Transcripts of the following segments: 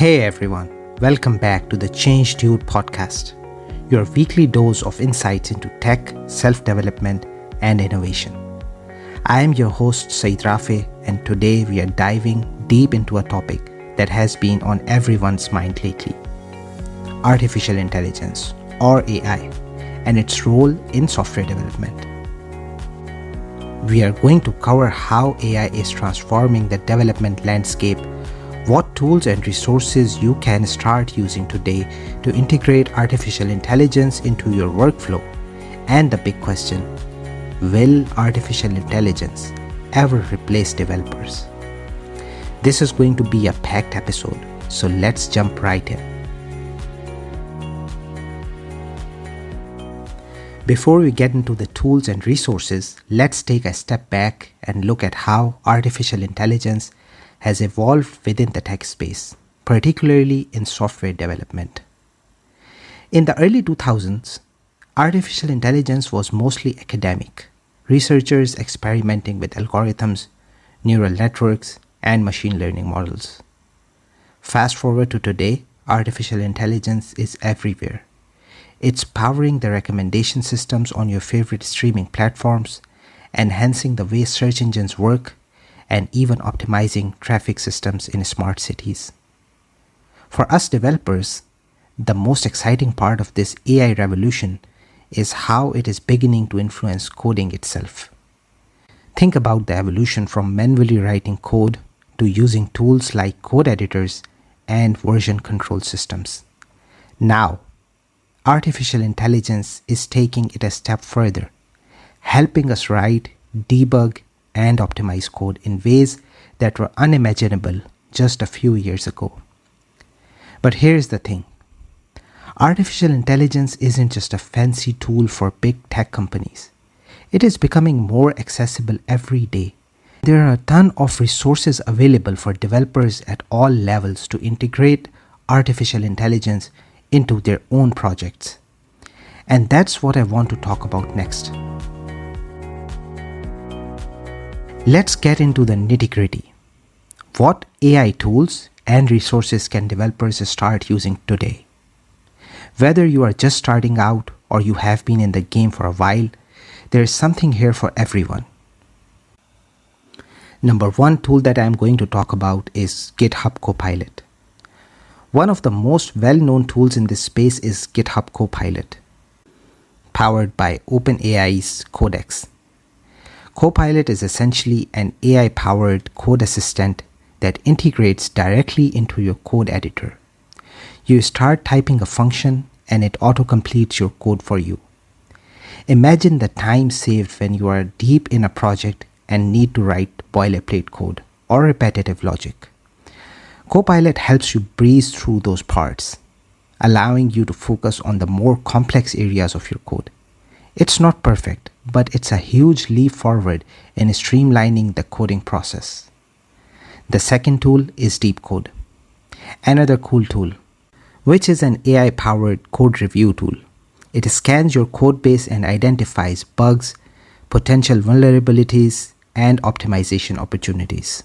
Hey everyone, welcome back to the Change Dude podcast, your weekly dose of insights into tech, self-development, and innovation. I am your host Saeed Rafe, and today we are diving deep into a topic that has been on everyone's mind lately: artificial intelligence, or AI, and its role in software development. We are going to cover how AI is transforming the development landscape, what tools and resources you can start using today to integrate artificial intelligence into your workflow, and the big question: will artificial intelligence ever replace developers? This is going to be a packed episode, so let's jump right in. Before we get into the tools and resources, let's take a step back and look at how artificial intelligence has evolved within the tech space, particularly in software development. In the early 2000s, artificial intelligence was mostly academic, researchers experimenting with algorithms, neural networks, and machine learning models. Fast forward to today, artificial intelligence is everywhere. It's powering the recommendation systems on your favorite streaming platforms, enhancing the way search engines work, and even optimizing traffic systems in smart cities. For us developers, the most exciting part of this AI revolution is how it is beginning to influence coding itself. Think about the evolution from manually writing code to using tools like code editors and version control systems. Now, artificial intelligence is taking it a step further, helping us write, debug, and optimize code in ways that were unimaginable just a few years ago. But here's the thing: artificial intelligence isn't just a fancy tool for big tech companies. It is becoming more accessible every day. There are a ton of resources available for developers at all levels to integrate artificial intelligence into their own projects. And that's what I want to talk about next. Let's get into the nitty-gritty. What AI tools and resources can developers start using today? Whether you are just starting out or you have been in the game for a while, there is something here for everyone. Number one tool that I am going to talk about is GitHub Copilot. One of the most well-known tools in this space is GitHub Copilot, powered by OpenAI's Codex. Copilot is essentially an AI-powered code assistant that integrates directly into your code editor. You start typing a function and it auto-completes your code for you. Imagine the time saved when you are deep in a project and need to write boilerplate code or repetitive logic. Copilot helps you breeze through those parts, allowing you to focus on the more complex areas of your code. It's not perfect, but it's a huge leap forward in streamlining the coding process. The second tool is DeepCode, another cool tool, which is an AI-powered code review tool. It scans your code base and identifies bugs, potential vulnerabilities, and optimization opportunities.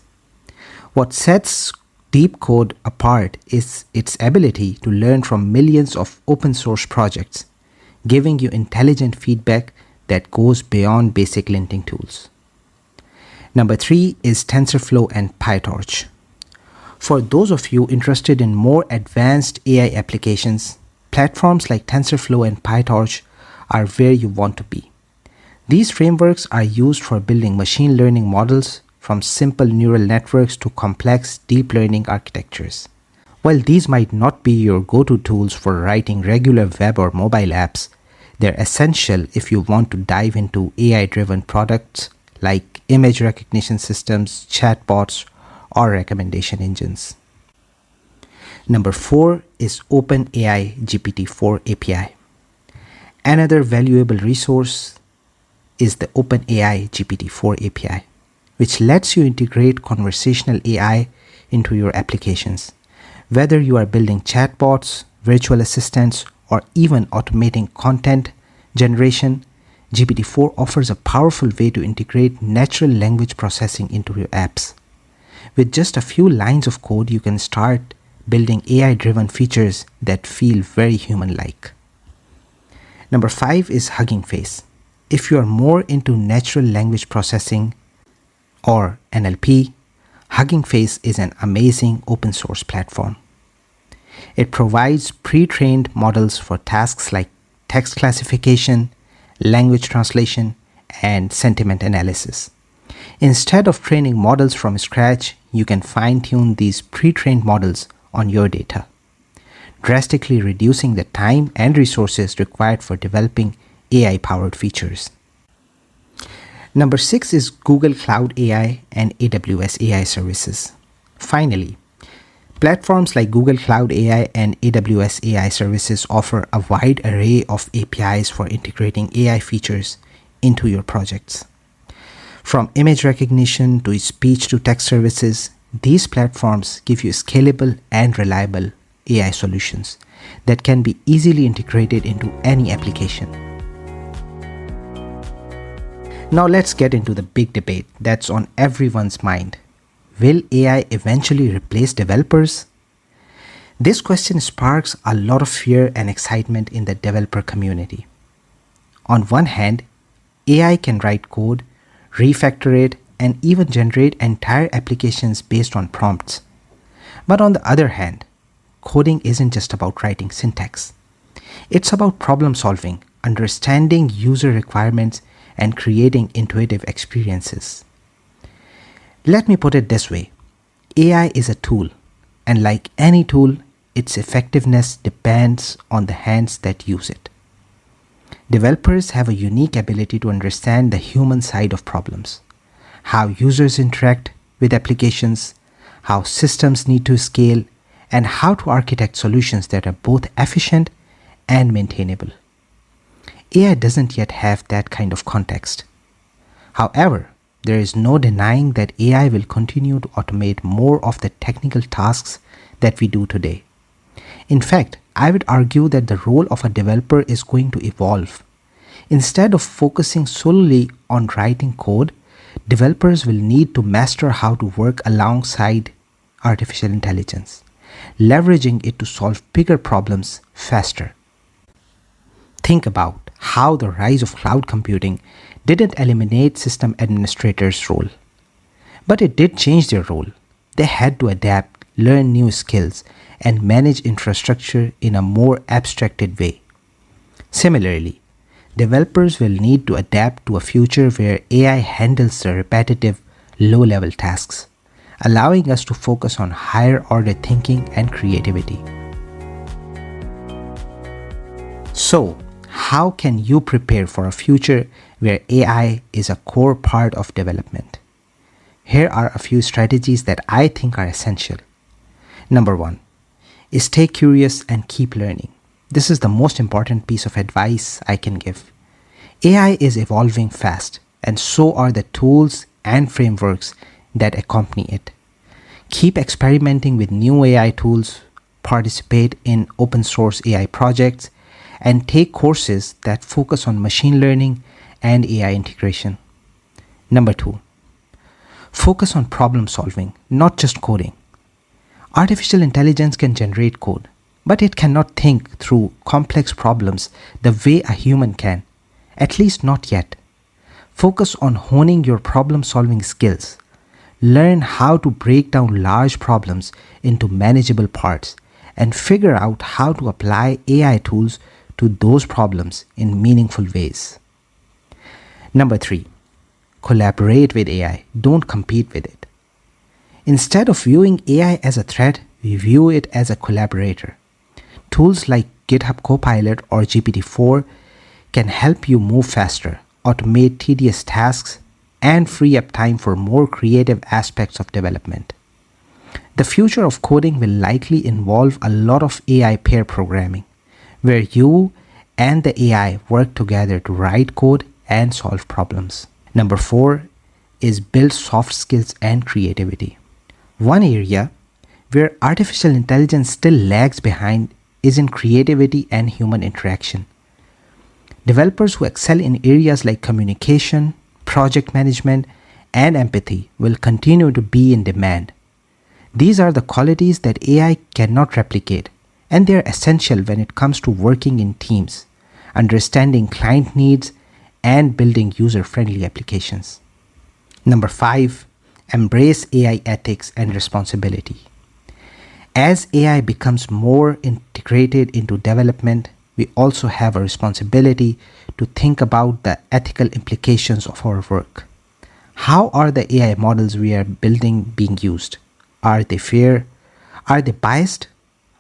What sets DeepCode apart is its ability to learn from millions of open source projects, giving you intelligent feedback that goes beyond basic linting tools. Number three is TensorFlow and PyTorch. For those of you interested in more advanced AI applications, platforms like TensorFlow and PyTorch are where you want to be. These frameworks are used for building machine learning models, from simple neural networks to complex deep learning architectures. While these might not be your go-to tools for writing regular web or mobile apps, they're essential if you want to dive into AI-driven products like image recognition systems, chatbots, or recommendation engines. Number four is OpenAI GPT-4 API. Another valuable resource is the OpenAI GPT-4 API, which lets you integrate conversational AI into your applications. Whether you are building chatbots, virtual assistants, or even automating content generation, GPT-4 offers a powerful way to integrate natural language processing into your apps. With just a few lines of code, you can start building AI-driven features that feel very human-like. Number 5 is Hugging Face. If you are more into natural language processing or NLP, Hugging Face is an amazing open source platform. It provides pre-trained models for tasks like text classification, language translation, and sentiment analysis. Instead of training models from scratch, you can fine-tune these pre-trained models on your data, drastically reducing the time and resources required for developing AI-powered features. Number 6 is Google Cloud AI and AWS AI services. Finally, platforms like Google Cloud AI and AWS AI services offer a wide array of APIs for integrating AI features into your projects. From image recognition to speech-to-text services, these platforms give you scalable and reliable AI solutions that can be easily integrated into any application. Now let's get into the big debate that's on everyone's mind. Will AI eventually replace developers? This question sparks a lot of fear and excitement in the developer community. On one hand, AI can write code, refactor it, and even generate entire applications based on prompts. But on the other hand, coding isn't just about writing syntax. It's about problem solving, understanding user requirements, and creating intuitive experiences. Let me put it this way. AI is a tool, and like any tool, its effectiveness depends on the hands that use it. Developers have a unique ability to understand the human side of problems, how users interact with applications, how systems need to scale, and how to architect solutions that are both efficient and maintainable. AI doesn't yet have that kind of context. However, there is no denying that AI will continue to automate more of the technical tasks that we do today. In fact, I would argue that the role of a developer is going to evolve. Instead of focusing solely on writing code, developers will need to master how to work alongside artificial intelligence, leveraging it to solve bigger problems faster. Think about how the rise of cloud computing didn't eliminate system administrators' role, but it did change their role. They had to adapt, learn new skills, and manage infrastructure in a more abstracted way. Similarly, developers will need to adapt to a future where AI handles the repetitive, low-level tasks, allowing us to focus on higher-order thinking and creativity. So, how can you prepare for a future where AI is a core part of development? Here are a few strategies that I think are essential. Number 1. Stay curious and keep learning. This is the most important piece of advice I can give. AI is evolving fast, and so are the tools and frameworks that accompany it. Keep experimenting with new AI tools, participate in open source AI projects, and take courses that focus on machine learning and AI integration. Number 2. Focus on problem solving, not just coding. Artificial intelligence can generate code, but it cannot think through complex problems the way a human can, at least not yet. Focus on honing your problem-solving skills. Learn how to break down large problems into manageable parts and figure out how to apply AI tools to those problems in meaningful ways. Number 3. Collaborate with AI. Don't compete with it. Instead of viewing AI as a threat, we view it as a collaborator. Tools like GitHub Copilot or GPT-4 can help you move faster, automate tedious tasks, and free up time for more creative aspects of development. The future of coding will likely involve a lot of AI pair programming, where you and the AI work together to write code and solve problems. Number 4 is build soft skills and creativity. One area where artificial intelligence still lags behind is in creativity and human interaction. Developers who excel in areas like communication, project management, and empathy will continue to be in demand. These are the qualities that AI cannot replicate, and they are essential when it comes to working in teams, understanding client needs, and building user-friendly applications. Number 5, embrace AI ethics and responsibility. As AI becomes more integrated into development, we also have a responsibility to think about the ethical implications of our work. How are the AI models we are building being used? Are they fair? Are they biased?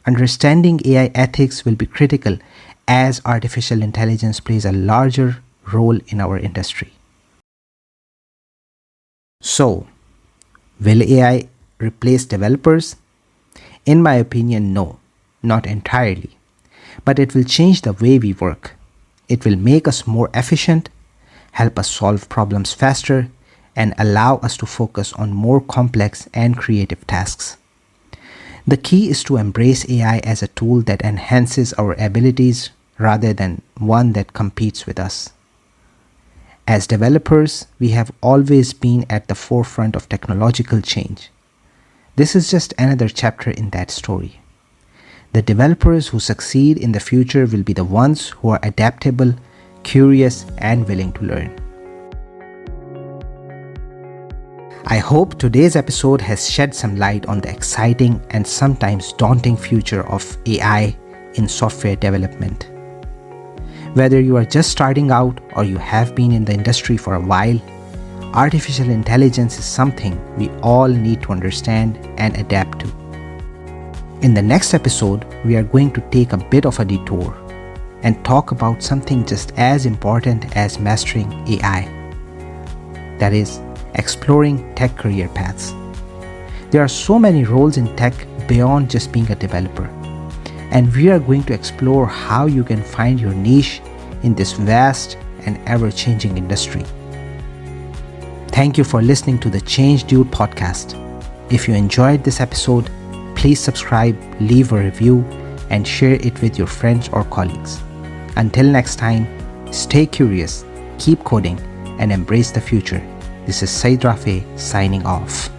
Understanding AI ethics will be critical as artificial intelligence plays a larger role in our industry. So, will AI replace developers? In my opinion, no, not entirely. But it will change the way we work. It will make us more efficient, help us solve problems faster, and allow us to focus on more complex and creative tasks. The key is to embrace AI as a tool that enhances our abilities rather than one that competes with us. As developers, we have always been at the forefront of technological change. This is just another chapter in that story. The developers who succeed in the future will be the ones who are adaptable, curious, and willing to learn. I hope today's episode has shed some light on the exciting and sometimes daunting future of AI in software development. Whether you are just starting out or you have been in the industry for a while, artificial intelligence is something we all need to understand and adapt to. In the next episode, we are going to take a bit of a detour and talk about something just as important as mastering AI. That is, exploring tech career paths. There are so many roles in tech beyond just being a developer, and we are going to explore how you can find your niche in this vast and ever-changing industry. Thank you for listening to the Change Dude podcast. If you enjoyed this episode, please subscribe, leave a review, and share it with your friends or colleagues. Until next time, stay curious, keep coding, and embrace the future. This is Said Rafe signing off.